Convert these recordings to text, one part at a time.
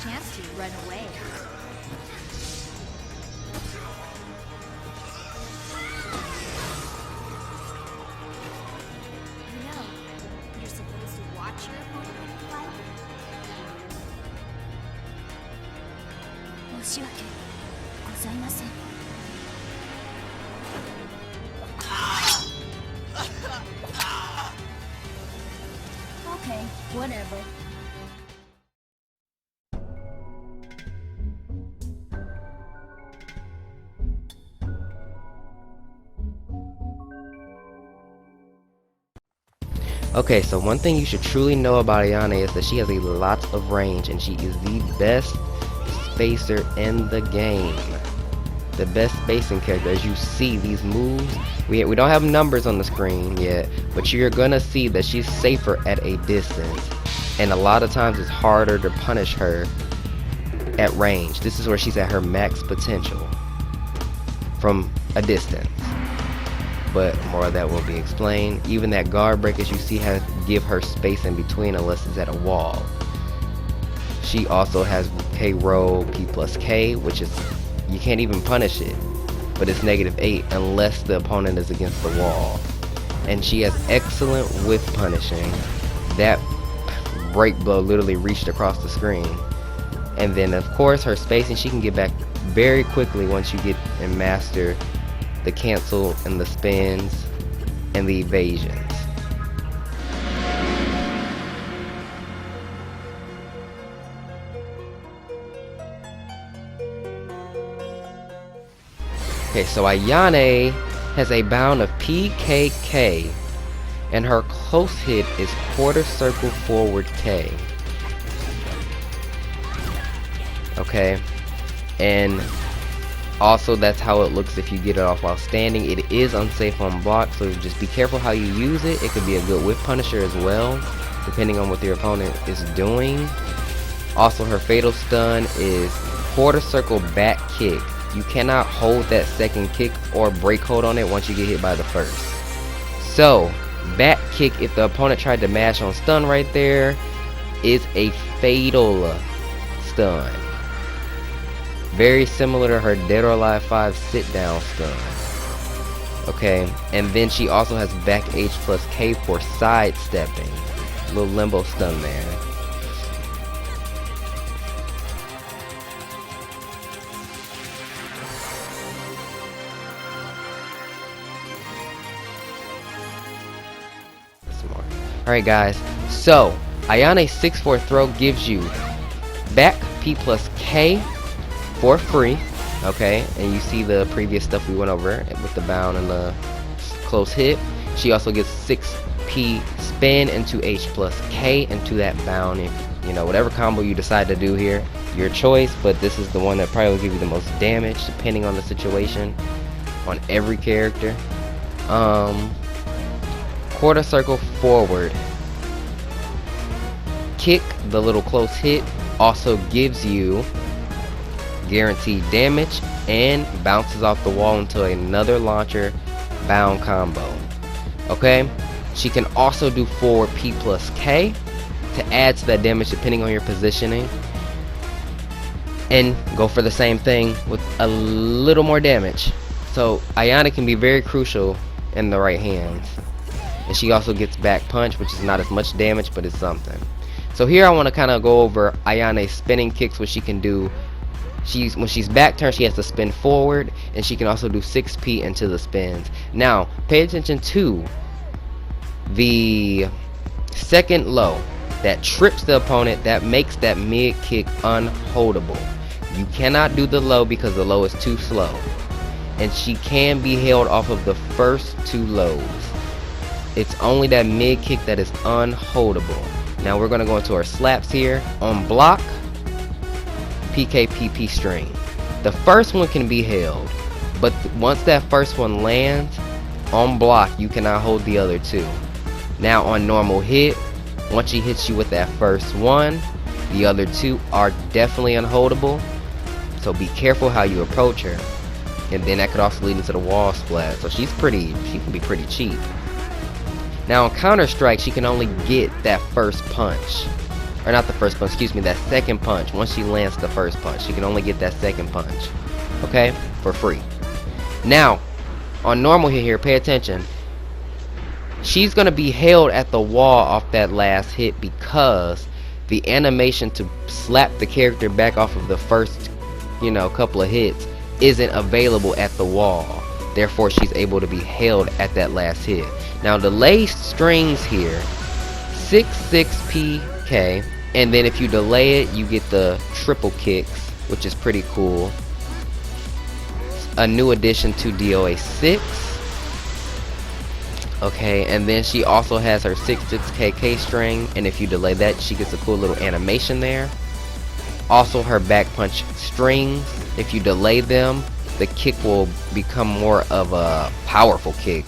chance to run away. You know, you're supposed to watch your opponent when you fight. 申し訳ございません。Okay, whatever. Okay, so one thing you should truly know about Ayane is that she has a lot of range, and she is the best spacer in the game. The best spacing character. As you see these moves, we don't have numbers on the screen yet, but you're gonna see that she's safer at a distance, and a lot of times it's harder to punish her at range. This is where she's at her max potential from a distance, but more of that will be explained. Even that guard break, as you see, has give her space in between unless it's at a wall. She also has K roll P plus K, which is, you can't even punish it, but it's -8 unless the opponent is against the wall. And she has excellent with punishing. That break blow literally reached across the screen. And then of course her spacing, she can get back very quickly once you get and master the cancel and the spins and the evasions. Okay, so Ayane has a bound of PKK, and her close hit is quarter circle forward K. Okay, and also that's how it looks if you get it off while standing. It is unsafe on block, so just be careful how you use it. It could be a good whip punisher as well, depending on what your opponent is doing. Also, her fatal stun is quarter circle back kick. You cannot hold that second kick or break hold on it once you get hit by the first. So, back kick, if the opponent tried to mash on stun right there, is a fatal stun. Very similar to her Dead or Alive 5 sit down stun. Okay, and then she also has back H plus K for sidestepping. Little limbo stun there. Alright guys, so Ayane's 6-4 throw gives you back P plus K for free, okay, and you see the previous stuff we went over with the bound and the close hit. She also gets 6P spin into H plus K into that bound. If you know, whatever combo you decide to do here, your choice, but this is the one that probably will give you the most damage depending on the situation on every character. Quarter circle forward kick, the little close hit, also gives you guaranteed damage and bounces off the wall into another launcher bound combo. Okay, she can also do forward P plus K to add to that damage depending on your positioning, and go for the same thing with a little more damage. So Ayane can be very crucial in the right hands. And she also gets back punch, which is not as much damage, but it's something. So here I want to kind of go over Ayane's spinning kicks, what she can do. When she's back turned, she has to spin forward, and she can also do 6P into the spins. Now, pay attention to the second low that trips the opponent, that makes that mid kick unholdable. You cannot do the low because the low is too slow, and she can be held off of the first two lows. It's only that mid kick that is unholdable. Now we're going to go into our slaps here. On block, PKPP string. The first one can be held, but once that first one lands on block, you cannot hold the other two. Now on normal hit, once she hits you with that first one, the other two are definitely unholdable. So be careful how you approach her. And then that could also lead into the wall splat. So she can be pretty cheap. Now on counter strike, she can only get that first punch. or not the first punch, excuse me, that second punch. Once she lands the first punch, she can only get that second punch, okay, for free. Now, on normal here, pay attention. She's gonna be held at the wall off that last hit because the animation to slap the character back off of the first, you know, couple of hits isn't available at the wall. Therefore, she's able to be held at that last hit. Now, delay strings here, 6-6 PK, and then if you delay it, you get the triple kicks, which is pretty cool. A new addition to DOA 6. Okay, and then she also has her 6-6 KK string, and if you delay that, she gets a cool little animation there. Also, her back punch strings, if you delay them, the kick will become more of a powerful kick.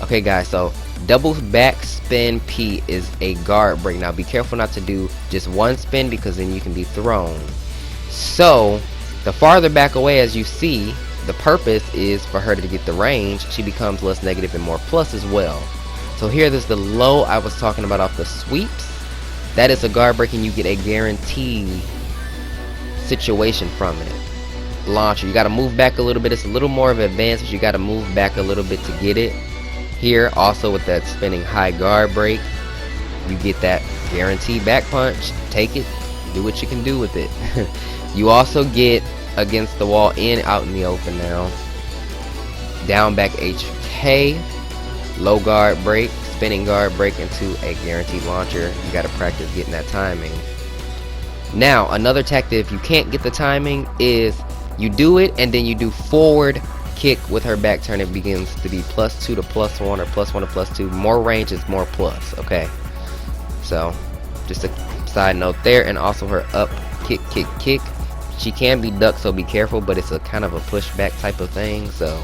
Okay guys, so double back spin P is a guard break. Now be careful not to do just one spin because then you can be thrown. So the farther back away, as you see, the purpose is for her to get the range. She becomes less negative and more plus as well. So here there's the low I was talking about off the sweeps. That is a guard break and you get a guaranteed situation from it. Launcher, you got to move back a little bit. It's a little more of advanced, but you got to move back a little bit to get it. Here also with that spinning high guard break, you get that guaranteed back punch. Take it, do what you can do with it. You also get against the wall in out in the open now. Down back HK, low guard break, spinning guard break into a guaranteed launcher. You got to practice getting that timing. Now another tactic if you can't get the timing is you do it and then you do forward kick with her back turn. It begins to be +2 to +1 or +1 to +2. More range is more plus. Okay, so just a side note there. And also her up kick kick kick, she can be ducked, so be careful, but it's a kind of a pushback type of thing, so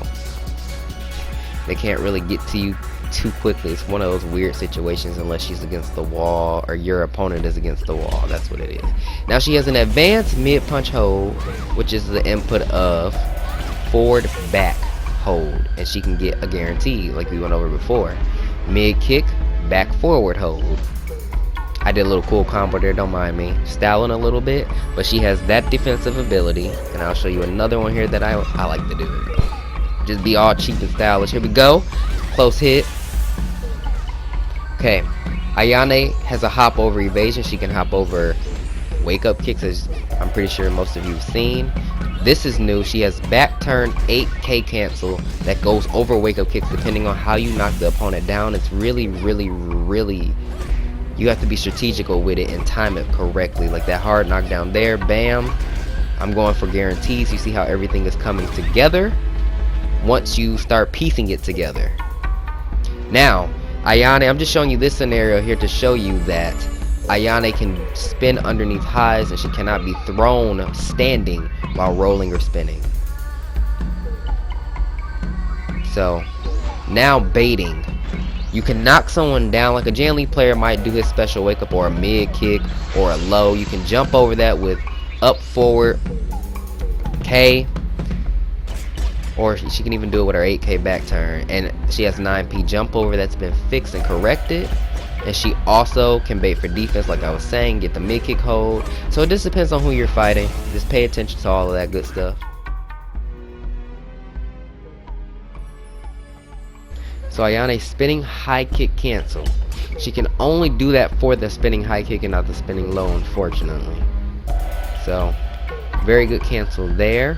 they can't really get to you too quickly. It's one of those weird situations unless she's against the wall or your opponent is against the wall. That's what it is. Now she has an advanced mid punch hold, which is the input of forward back hold, and she can get a guarantee like we went over before. Mid kick, back forward hold. I did a little cool combo there, don't mind me styling a little bit, but she has that defensive ability, and I'll show you another one here that I like to do. Just be all cheap and stylish. Here we go. Close hit. Okay, Ayane has a hop over evasion. She can hop over wake up kicks, as I'm pretty sure most of you have seen. This is new. She has back turn 8K cancel that goes over wake up kicks depending on how you knock the opponent down. It's really, you have to be strategical with it and time it correctly. Like that hard knockdown there, bam. I'm going for guarantees. You see how everything is coming together once you start piecing it together. Now, Ayane, I'm just showing you this scenario here to show you that Ayane can spin underneath highs and she cannot be thrown standing while rolling or spinning. So now baiting, you can knock someone down like a Jan Lee player might do his special wake up or a mid kick or a low. You can jump over that with up forward K, or she can even do it with her 8K back turn, and she has 9P jump over that's been fixed and corrected. And she also can bait for defense, like I was saying, get the mid kick hold. So it just depends on who you're fighting. Just pay attention to all of that good stuff. So Ayane spinning high kick cancel. She can only do that for the spinning high kick and not the spinning low, unfortunately. So very good cancel there.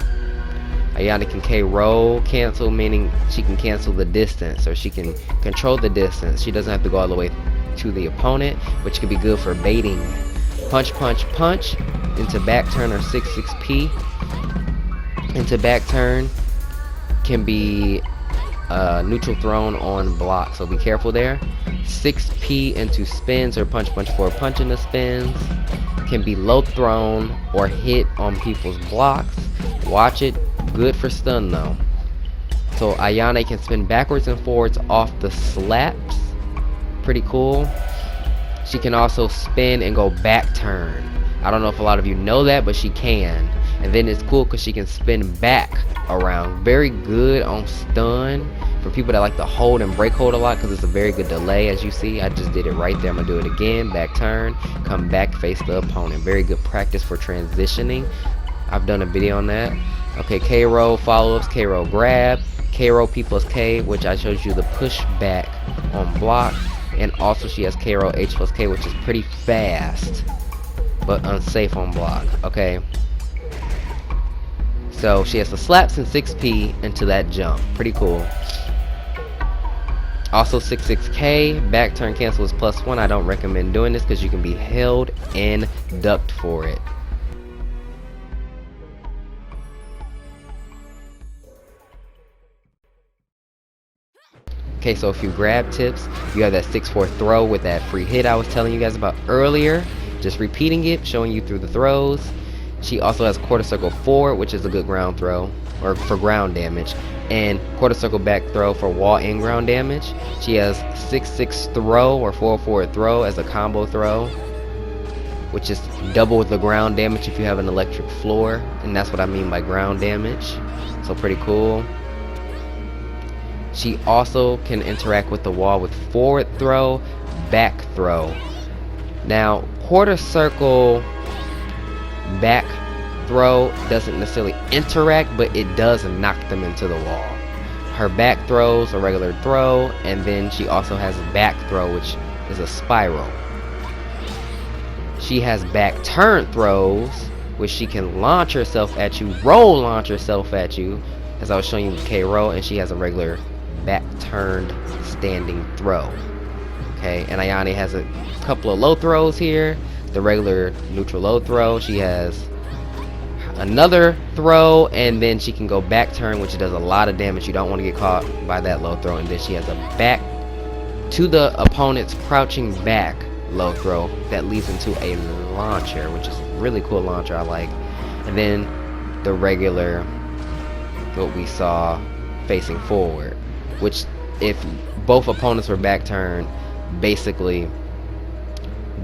Ayane can K roll cancel, meaning she can cancel the distance, or she can control the distance. She doesn't have to go all the way to the opponent, which could be good for baiting. Punch punch punch into back turn or 6-6 P into back turn can be neutral thrown on block, so be careful there. 6P into spins or punch punch for punch in the spins can be low thrown or hit on people's blocks. Watch it. Good for stun though. So Ayane can spin backwards and forwards off the slaps. Pretty cool. She can also spin and go back turn. I don't know if a lot of you know that, but she can. And then it's cool because she can spin back around. Very good on stun for people that like to hold and break hold a lot, because it's a very good delay. As you see, I just did it right there. I'm gonna do it again. Back turn, come back, face the opponent. Very good practice for transitioning. I've done a video on that. Okay, K roll follow-ups, K roll grab, K roll P plus K, which I showed you the push back on block. And also she has K roll H plus K, which is pretty fast but unsafe on block. Okay, so she has the slaps and 6P into that jump. Pretty cool. Also 66K, back turn cancel is +1. I don't recommend doing this because you can be held and ducked for it. Okay, so a few grab tips. You have that 6-4 throw with that free hit I was telling you guys about earlier. Just repeating it, showing you through the throws. She also has quarter circle forward, which is a good ground throw, or for ground damage, and quarter circle back throw for wall and ground damage. She has 6-6 throw or 4-4 throw as a combo throw, which is double the ground damage if you have an electric floor, and that's what I mean by ground damage. So pretty cool. She also can interact with the wall with forward throw, back throw. Now, quarter circle back throw doesn't necessarily interact, but it does knock them into the wall. Her back throws a regular throw, and then she also has a back throw, which is a spiral. She has back turn throws, which she can launch herself at you, roll launch herself at you, as I was showing you with K roll, and she has a regular back turned standing throw. Okay, and Ayane has a couple of low throws here. The regular neutral low throw. She has another throw, and then she can go back turn, which does a lot of damage. You don't want to get caught by that low throw. And then she has a back to the opponent's crouching back low throw that leads into a launcher, which is a really cool launcher I like. And then the regular, what we saw facing forward, which if both opponents were back turned, basically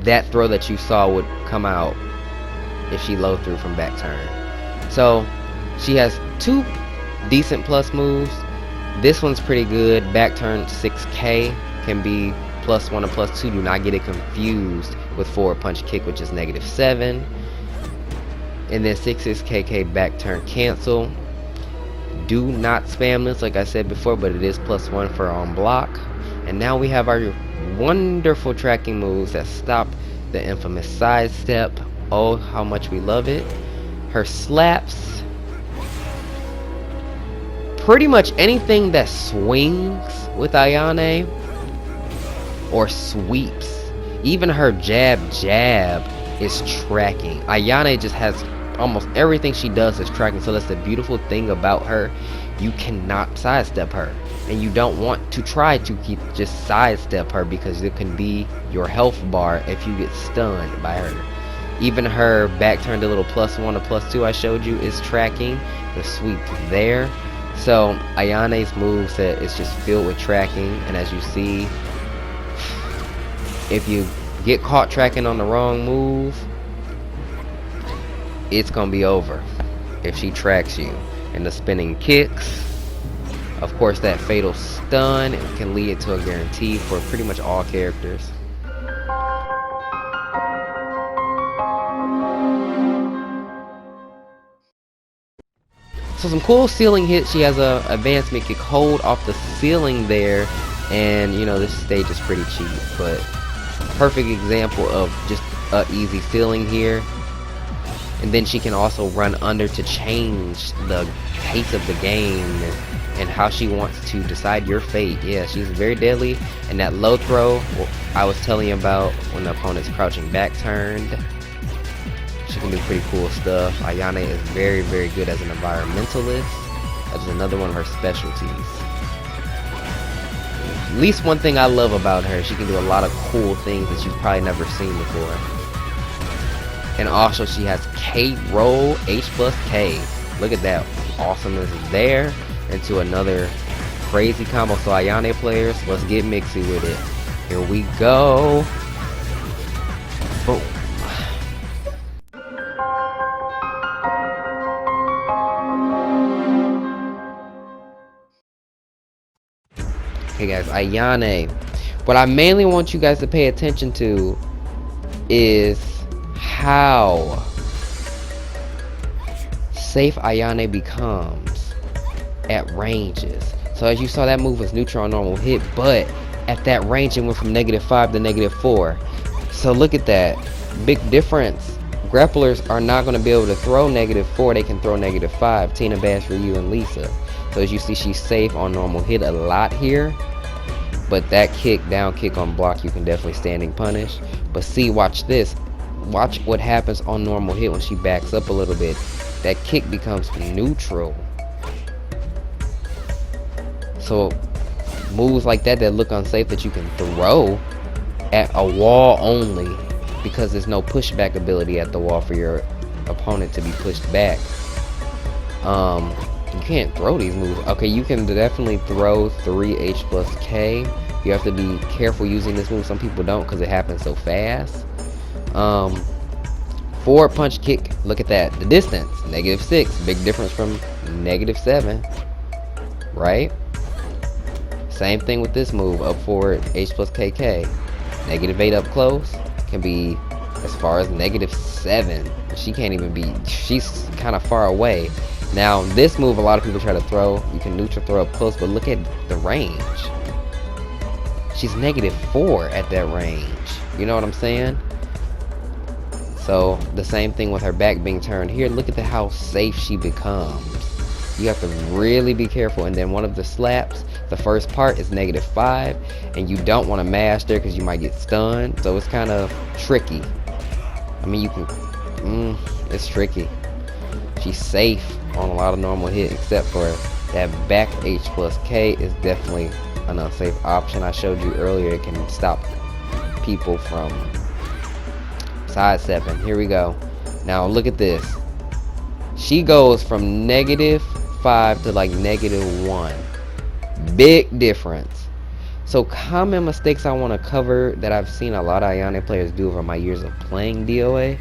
that throw that you saw would come out if she low threw from back turn. So she has two decent plus moves. This one's pretty good. Back turn 6K can be +1 or +2. Do not get it confused with forward punch kick, which is -7. And then 66KK back turn cancel. Do not spam this, like I said before, but it is +1 for on block. And now we have our wonderful tracking moves that stop the infamous sidestep. Oh, how much we love it. Her slaps, pretty much anything that swings with Ayane or sweeps. Even her jab is tracking. Ayane just has almost everything she does is tracking, so that's the beautiful thing about her. You cannot sidestep her, and you don't want to try to just sidestep her, because it can be your health bar if you get stunned by her. Even her back turned a little +1 or +2 I showed you is tracking. The sweep there. So Ayane's moveset is just filled with tracking, and as you see, if you get caught tracking on the wrong move, it's gonna be over if she tracks you. And the spinning kicks, of course, that fatal stun, it can lead to a guarantee for pretty much all characters. So some cool ceiling hits. She has a advancement kick hold off the ceiling there, and you know this stage is pretty cheap, but perfect example of just a easy ceiling here. And then she can also run under to change the pace of the game and how she wants to decide your fate. Yeah, she's very deadly. And that low throw I was telling you about when the opponent's crouching back turned, she can do pretty cool stuff. Ayane is very, very good as an environmentalist. That's another one of her specialties. At least one thing I love about her, she can do a lot of cool things that you've probably never seen before. And also she has K roll H plus K. Look at that awesomeness there. Into another crazy combo. So Ayane players, let's get mixy with it. Here we go. Boom. Okay guys, Ayane. What I mainly want you guys to pay attention to is how safe Ayane becomes at ranges. So as you saw, that move was neutral on normal hit, but at that range it went from -5 to -4. So look at that big difference. Grapplers are not going to be able to throw -4, they can throw -5. Tina, Bash, Ryu, and Lisa. So as you see, she's safe on normal hit a lot here, but that kick, down kick on block, you can definitely standing punish. But see, watch this, watch what happens on normal hit when she backs up a little bit. That kick becomes neutral. So moves like that look unsafe, that you can throw at a wall only, because there's no pushback ability at the wall for your opponent to be pushed back. You can't throw these moves. Okay, you can definitely throw 3H plus K. You have to be careful using this move. Some people don't because it happens so fast. Forward punch kick, look at that. The distance, -6. Big difference from -7, right? Same thing with this move, up forward, H plus KK. -8 up close can be as far as -7. She can't even be, she's kind of far away. Now this move a lot of people try to throw, you can neutral throw up close, but look at the range. She's -4 at that range. You know what I'm saying? So the same thing with her back being turned here. Look at how safe she becomes. You have to really be careful. And then one of the slaps, the first part is -5, and you don't want to mash there because you might get stunned. So it's kind of tricky. I mean, you can, it's tricky. She's safe on a lot of normal hit, except for that back H plus K is definitely an unsafe option. I showed you earlier, it can stop people from sidestepping. Here we go. Now look at this. She goes from -5 to like -1. Big difference. So common mistakes I want to cover that I've seen a lot of Ayane players do over my years of playing DOA.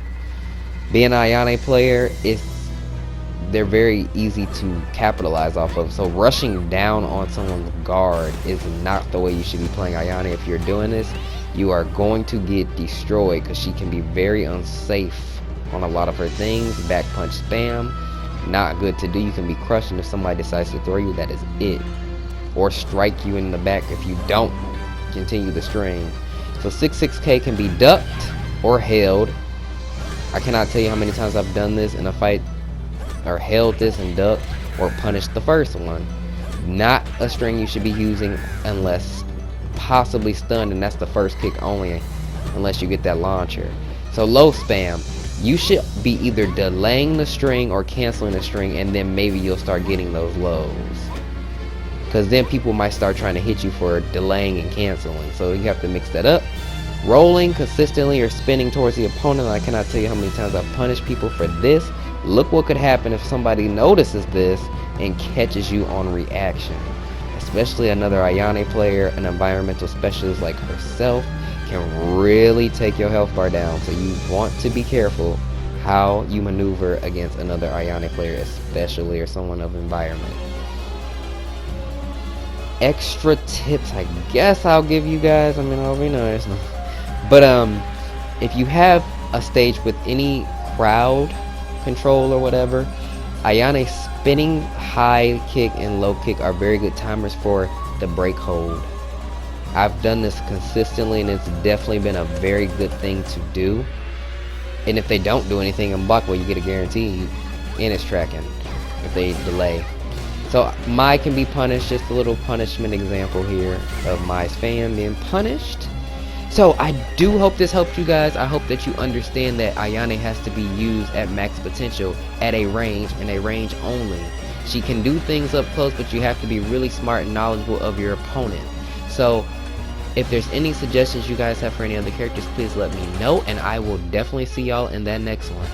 Being an Ayane player, they're very easy to capitalize off of. So rushing down on someone's guard is not the way you should be playing Ayane. If you're doing this, you are going to get destroyed because she can be very unsafe on a lot of her things. Back punch spam, not good to do. You can be crushed, and if somebody decides to throw you, that is it. Or strike you in the back if you don't continue the string. So 6-6K can be ducked or held. I cannot tell you how many times I've done this in a fight, or held this and ducked or punished the first one. Not a string you should be using unless possibly stunned, and that's the first kick only, unless you get that launcher. So low spam, you should be either delaying the string or canceling the string, and then maybe you'll start getting those lows, because then people might start trying to hit you for delaying and canceling. So you have to mix that up. Rolling consistently or spinning towards the opponent. I cannot tell you how many times I've punished people for this. Look what could happen if somebody notices this and catches you on reaction. Especially another Ayane player, an environmental specialist like herself, can really take your health bar down. So you want to be careful how you maneuver against another Ayane player, especially, or someone of environment. Extra tips I guess I'll give you guys. I mean, I'll be nice. But if you have a stage with any crowd control or whatever, Ayane spinning high kick and low kick are very good timers for the break hold. I've done this consistently, and it's definitely been a very good thing to do. And if they don't do anything and block, well, you get a guarantee, and it's tracking if they delay. So Mai can be punished. Just a little punishment example here of Mai's fan being punished. So I do hope this helped you guys. I hope that you understand that Ayane has to be used at max potential at a range, and a range only. She can do things up close, but you have to be really smart and knowledgeable of your opponent. So if there's any suggestions you guys have for any other characters, please let me know, and I will definitely see y'all in that next one.